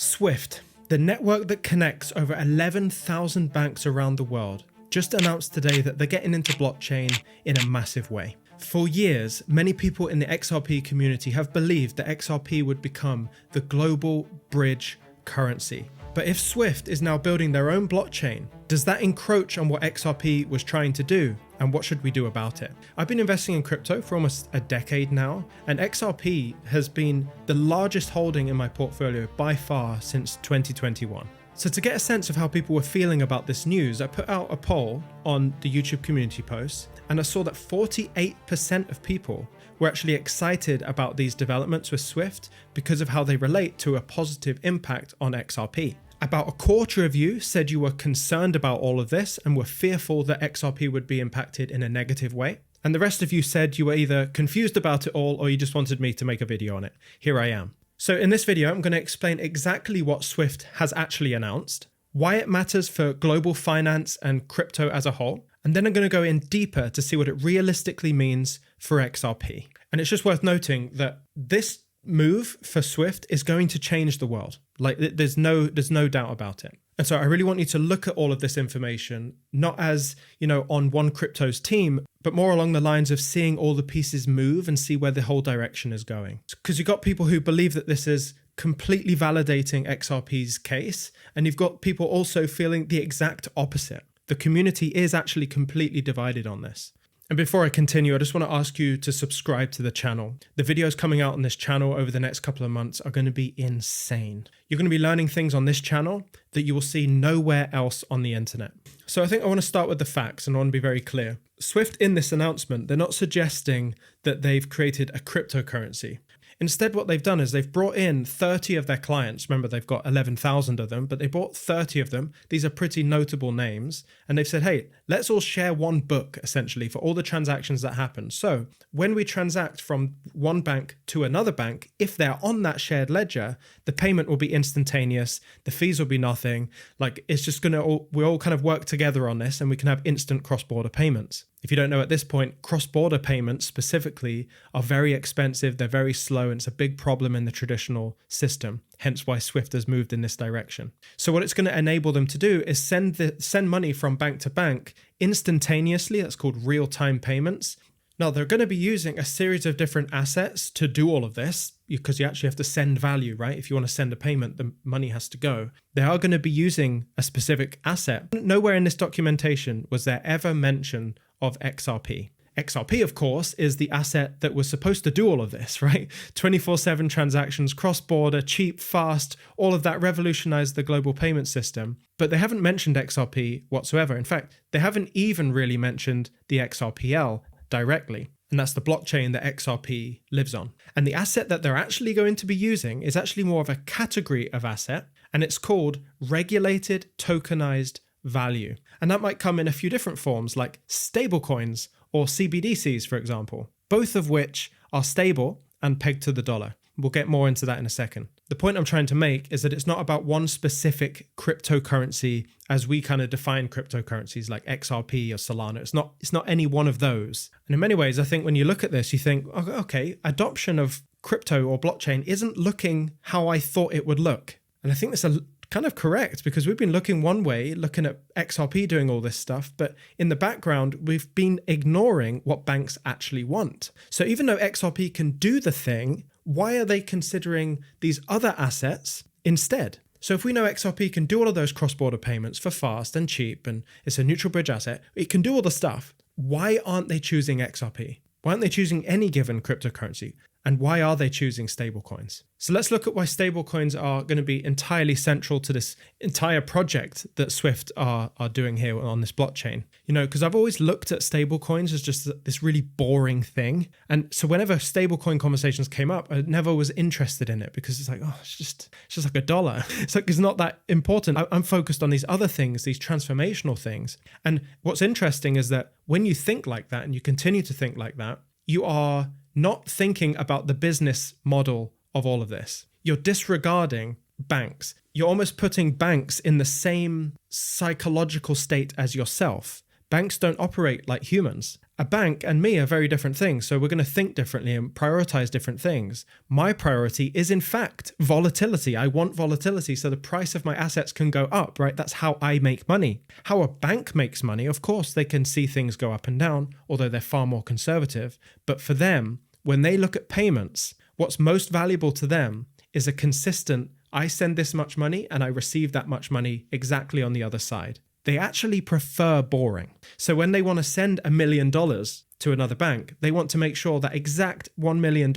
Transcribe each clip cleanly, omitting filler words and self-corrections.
Swift, the network that connects over 11,000 banks around the world, just announced today that they're getting into blockchain in a massive way. For years, many people in the XRP community have believed that XRP would become the global bridge currency. But if Swift is now building their own blockchain, does that encroach on what XRP was trying to do? And what should we do about it? I've been investing in crypto for almost a decade now, and XRP has been the largest holding in my portfolio by far since 2021. So to get a sense of how people were feeling about this news, I put out a poll on the YouTube community posts, and I saw that 48% of people were actually excited about these developments with Swift because of how they relate to a positive impact on XRP. About a quarter of you said you were concerned about all of this and were fearful that XRP would be impacted in a negative way. And the rest of you said you were either confused about it all or you just wanted me to make a video on it. Here I am. So in this video, I'm going to explain exactly what Swift has actually announced, why it matters for global finance and crypto as a whole, and then I'm going to go in deeper to see what it realistically means for XRP. And it's just worth noting that this move for Swift is going to change the world. Like there's no doubt about it. And so I really want you to look at all of this information, not as, on one crypto's team, but more along the lines of seeing all the pieces move and see where the whole direction is going. Because you've got people who believe that this is completely validating XRP's case, and you've got people also feeling the exact opposite. The community is actually completely divided on this. And before I continue, I just want to ask you to subscribe to the channel. The videos coming out on this channel over the next couple of months are going to be insane. You're going to be learning things on this channel that you will see nowhere else on the internet. So I think I want to start with the facts, and I want to be very clear. Swift, in this announcement, they're not suggesting that they've created a cryptocurrency. Instead, what they've done is they've brought in 30 of their clients. Remember, they've got 11,000 of them, but they bought 30 of them. These are pretty notable names. And they've said, hey, let's all share one book, essentially, for all the transactions that happen. So when we transact from one bank to another bank, if they're on that shared ledger, the payment will be instantaneous. The fees will be nothing. Like, it's just we all kind of work together on this, and we can have instant cross-border payments. If you don't know at this point, cross-border payments specifically are very expensive, they're very slow, and it's a big problem in the traditional system, hence why Swift has moved in this direction. So what it's going to enable them to do is send money from bank to bank instantaneously. That's called real-time payments. Now, they're going to be using a series of different assets to do all of this, because you actually have to send value, right? If you want to send a payment, the money has to go. They are going to be using a specific asset. Nowhere in this documentation was there ever mention of XRP. XRP, of course, is the asset that was supposed to do all of this, right? 24/7 transactions, cross-border, cheap, fast, all of that revolutionized the global payment system. But they haven't mentioned XRP whatsoever. In fact, they haven't even really mentioned the XRPL directly. And that's the blockchain that XRP lives on. And the asset that they're actually going to be using is actually more of a category of asset, and it's called regulated tokenized value. And that might come in a few different forms, like stablecoins or CBDCs, for example, both of which are stable and pegged to the dollar. We'll get more into that in a second. The point I'm trying to make is that it's not about one specific cryptocurrency as we kind of define cryptocurrencies like XRP or Solana. It's not any one of those. And in many ways, I think when you look at this, you think, okay, adoption of crypto or blockchain isn't looking how I thought it would look. And I think that's kind of correct, because we've been looking one way, looking at XRP doing all this stuff, but in the background, we've been ignoring what banks actually want. So even though XRP can do the thing, why are they considering these other assets instead? So if we know XRP can do all of those cross-border payments for fast and cheap, and it's a neutral bridge asset, it can do all the stuff, why aren't they choosing XRP? Why aren't they choosing any given cryptocurrency? And why are they choosing stablecoins? So let's look at why stablecoins are going to be entirely central to this entire project that Swift are doing here on this blockchain. Because I've always looked at stablecoins as just this really boring thing. And so whenever stablecoin conversations came up, I never was interested in it, because it's like, it's just like a dollar. It's not that important. I'm focused on these other things, these transformational things. And what's interesting is that when you think like that and you continue to think like that, you are not thinking about the business model of all of this. You're disregarding banks. You're almost putting banks in the same psychological state as yourself. Banks don't operate like humans. A bank and me are very different things. So we're going to think differently and prioritize different things. My priority is, in fact, volatility. I want volatility so the price of my assets can go up, right? That's how I make money. How a bank makes money, of course, they can see things go up and down, although they're far more conservative. But for them, when they look at payments, what's most valuable to them is a consistent, I send this much money and I receive that much money exactly on the other side. They actually prefer boring. So when they want to send $1 million to another bank, they want to make sure that exact $1 million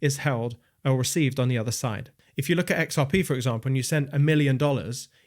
is held or received on the other side. If you look at XRP, for example, and you send $1 million,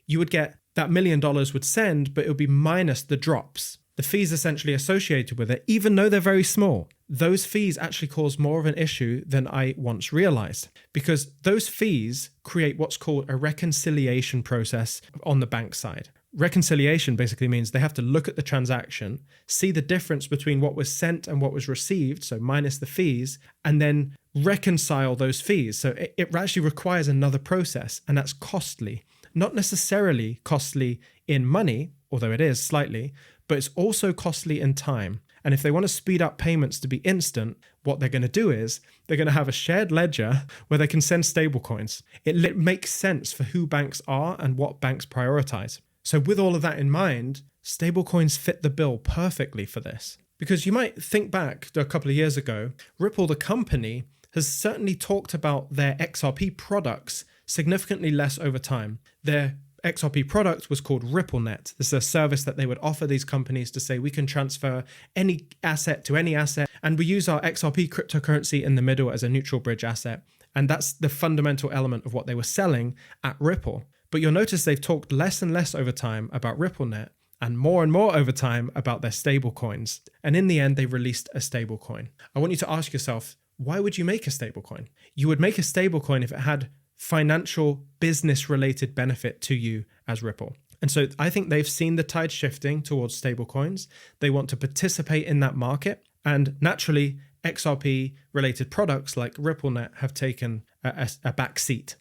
you would get that $1 million would send, but it would be minus the drops. The fees essentially associated with it, even though they're very small. Those fees actually cause more of an issue than I once realized, because those fees create what's called a reconciliation process on the bank side. Reconciliation basically means they have to look at the transaction, see the difference between what was sent and what was received, so minus the fees, and then reconcile those fees. So it actually requires another process, and that's costly. Not necessarily costly in money, although it is slightly, but it's also costly in time. And if they want to speed up payments to be instant, what they're going to do is they're going to have a shared ledger where they can send stablecoins. It makes sense for who banks are and what banks prioritize. So with all of that in mind, stablecoins fit the bill perfectly for this. Because you might think back to a couple of years ago, Ripple, the company, has certainly talked about their XRP products significantly less over time. Their XRP product was called RippleNet. This is a service that they would offer these companies to say, we can transfer any asset to any asset, and we use our XRP cryptocurrency in the middle as a neutral bridge asset. And that's the fundamental element of what they were selling at Ripple. But you'll notice they've talked less and less over time about RippleNet and more over time about their stablecoins. And in the end, they released a stablecoin. I want you to ask yourself, why would you make a stablecoin? You would make a stablecoin if it had financial, business-related benefit to you as Ripple. And so I think they've seen the tide shifting towards stablecoins. They want to participate in that market. And naturally, XRP-related products like RippleNet have taken a back seat,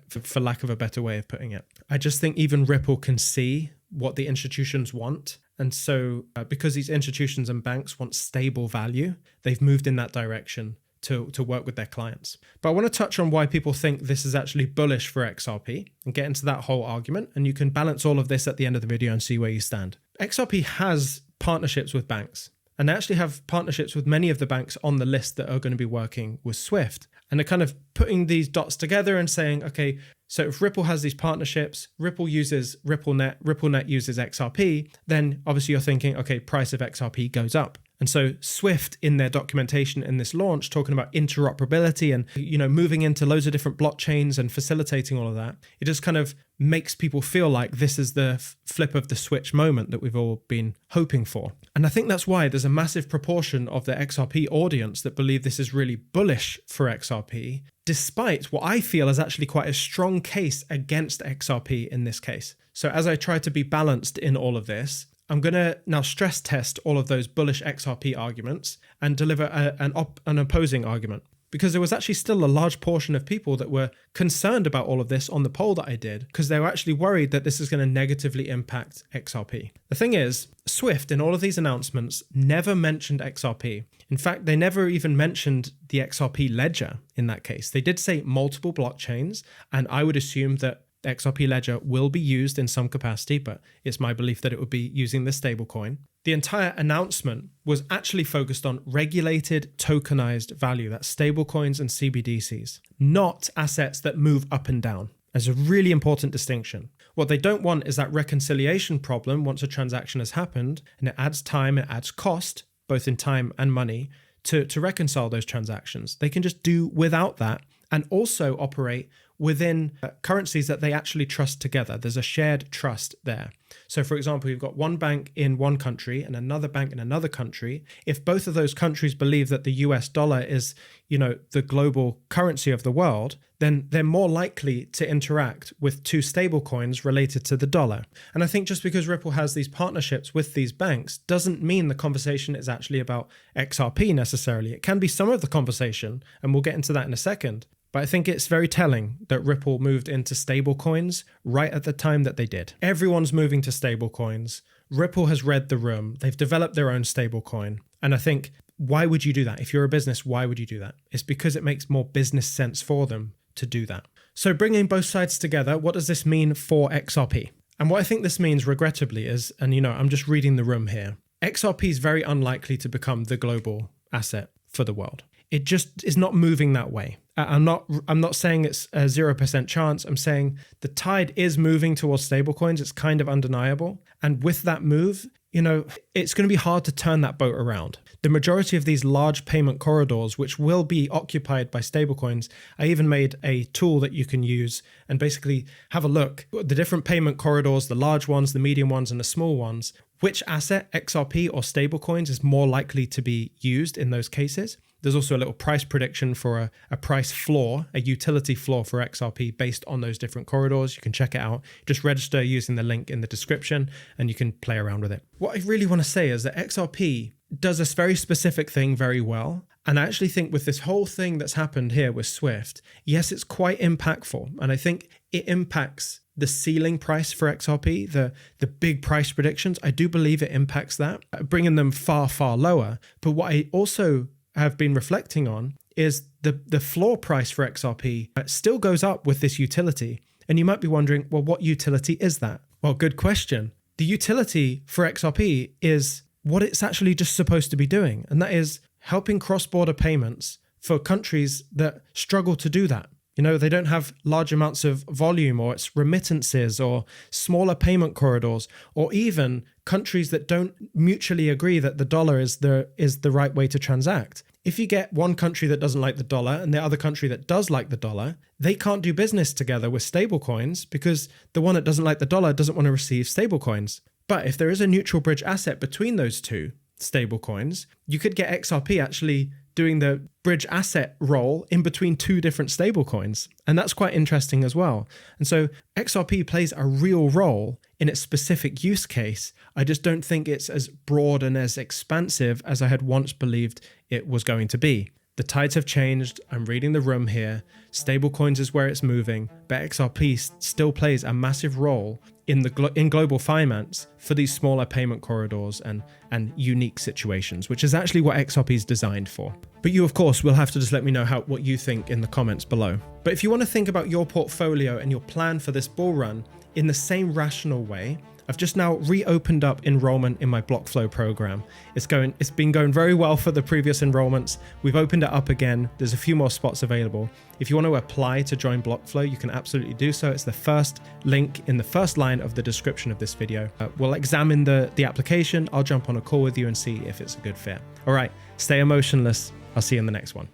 for lack of a better way of putting it. I just think even Ripple can see what the institutions want. And so because these institutions and banks want stable value, they've moved in that direction to work with their clients. But I want to touch on why people think this is actually bullish for XRP and get into that whole argument. And you can balance all of this at the end of the video and see where you stand. XRP has partnerships with banks, and they actually have partnerships with many of the banks on the list that are going to be working with Swift. And they're kind of putting these dots together and saying, okay, so if Ripple has these partnerships, Ripple uses RippleNet, RippleNet uses XRP, then obviously you're thinking, okay, price of XRP goes up. And so Swift in their documentation in this launch, talking about interoperability and, moving into loads of different blockchains and facilitating all of that, it just kind of makes people feel like this is the flip of the switch moment that we've all been hoping for. And I think that's why there's a massive proportion of the XRP audience that believe this is really bullish for XRP, despite what I feel is actually quite a strong case against XRP in this case. So as I try to be balanced in all of this, I'm going to now stress test all of those bullish XRP arguments and deliver an opposing argument. Because there was actually still a large portion of people that were concerned about all of this on the poll that I did, because they were actually worried that this is going to negatively impact XRP. The thing is, Swift in all of these announcements never mentioned XRP. In fact, they never even mentioned the XRP ledger in that case. They did say multiple blockchains, and I would assume that the XRP ledger will be used in some capacity, but it's my belief that it would be using the stablecoin. The entire announcement was actually focused on regulated tokenized value, that's stablecoins and CBDCs, not assets that move up and down. There's a really important distinction. What they don't want is that reconciliation problem once a transaction has happened, and it adds time, it adds cost, both in time and money, to reconcile those transactions. They can just do without that and also operate within currencies that they actually trust together. There's a shared trust there. So for example, you've got one bank in one country and another bank in another country. If both of those countries believe that the US dollar is, the global currency of the world, then they're more likely to interact with two stable coins related to the dollar. And I think just because Ripple has these partnerships with these banks doesn't mean the conversation is actually about XRP necessarily. It can be some of the conversation, and we'll get into that in a second. But I think it's very telling that Ripple moved into stablecoins right at the time that they did. Everyone's moving to stablecoins. Ripple has read the room. They've developed their own stablecoin. And I think, why would you do that? If you're a business, why would you do that? It's because it makes more business sense for them to do that. So bringing both sides together, what does this mean for XRP? And what I think this means, regrettably, is, and I'm just reading the room here, XRP is very unlikely to become the global asset for the world. It just is not moving that way. I'm not saying it's a 0% chance. I'm saying the tide is moving towards stablecoins. It's kind of undeniable. And with that move, it's going to be hard to turn that boat around. The majority of these large payment corridors, which will be occupied by stablecoins, I even made a tool that you can use and basically have a look at the different payment corridors, the large ones, the medium ones, and the small ones. Which asset, XRP or stablecoins, is more likely to be used in those cases? There's also a little price prediction for a price floor, a utility floor for XRP based on those different corridors. You can check it out. Just register using the link in the description and you can play around with it. What I really want to say is that XRP does this very specific thing very well. And I actually think with this whole thing that's happened here with Swift, yes, it's quite impactful. And I think it impacts the ceiling price for XRP, the big price predictions. I do believe it impacts that, bringing them far, far lower. But what I also have been reflecting on is the floor price for XRP still goes up with this utility. And you might be wondering, well, what utility is that? Well, good question. The utility for XRP is what it's actually just supposed to be doing. And that is helping cross-border payments for countries that struggle to do that. They don't have large amounts of volume, or it's remittances or smaller payment corridors, or even countries that don't mutually agree that the dollar is the right way to transact. If you get one country that doesn't like the dollar and the other country that does like the dollar, they can't do business together with stablecoins because the one that doesn't like the dollar doesn't want to receive stablecoins. But if there is a neutral bridge asset between those two stablecoins, you could get XRP actually doing the bridge asset role in between two different stablecoins. And that's quite interesting as well. And so XRP plays a real role in its specific use case. I just don't think it's as broad and as expansive as I had once believed it was going to be. The tides have changed. I'm reading the room here. Stablecoins is where it's moving, but XRP still plays a massive role in global finance for these smaller payment corridors and unique situations, which is actually what XRP is designed for. But you, of course, will have to just let me know what you think in the comments below. But if you want to think about your portfolio and your plan for this bull run in the same rational way, I've just now reopened up enrollment in my BlockFlow program. It's been going very well for the previous enrollments. We've opened it up again. There's a few more spots available. If you want to apply to join BlockFlow, you can absolutely do so. It's the first link in the first line of the description of this video. We'll examine the application. I'll jump on a call with you and see if it's a good fit. All right, stay emotionless. I'll see you in the next one.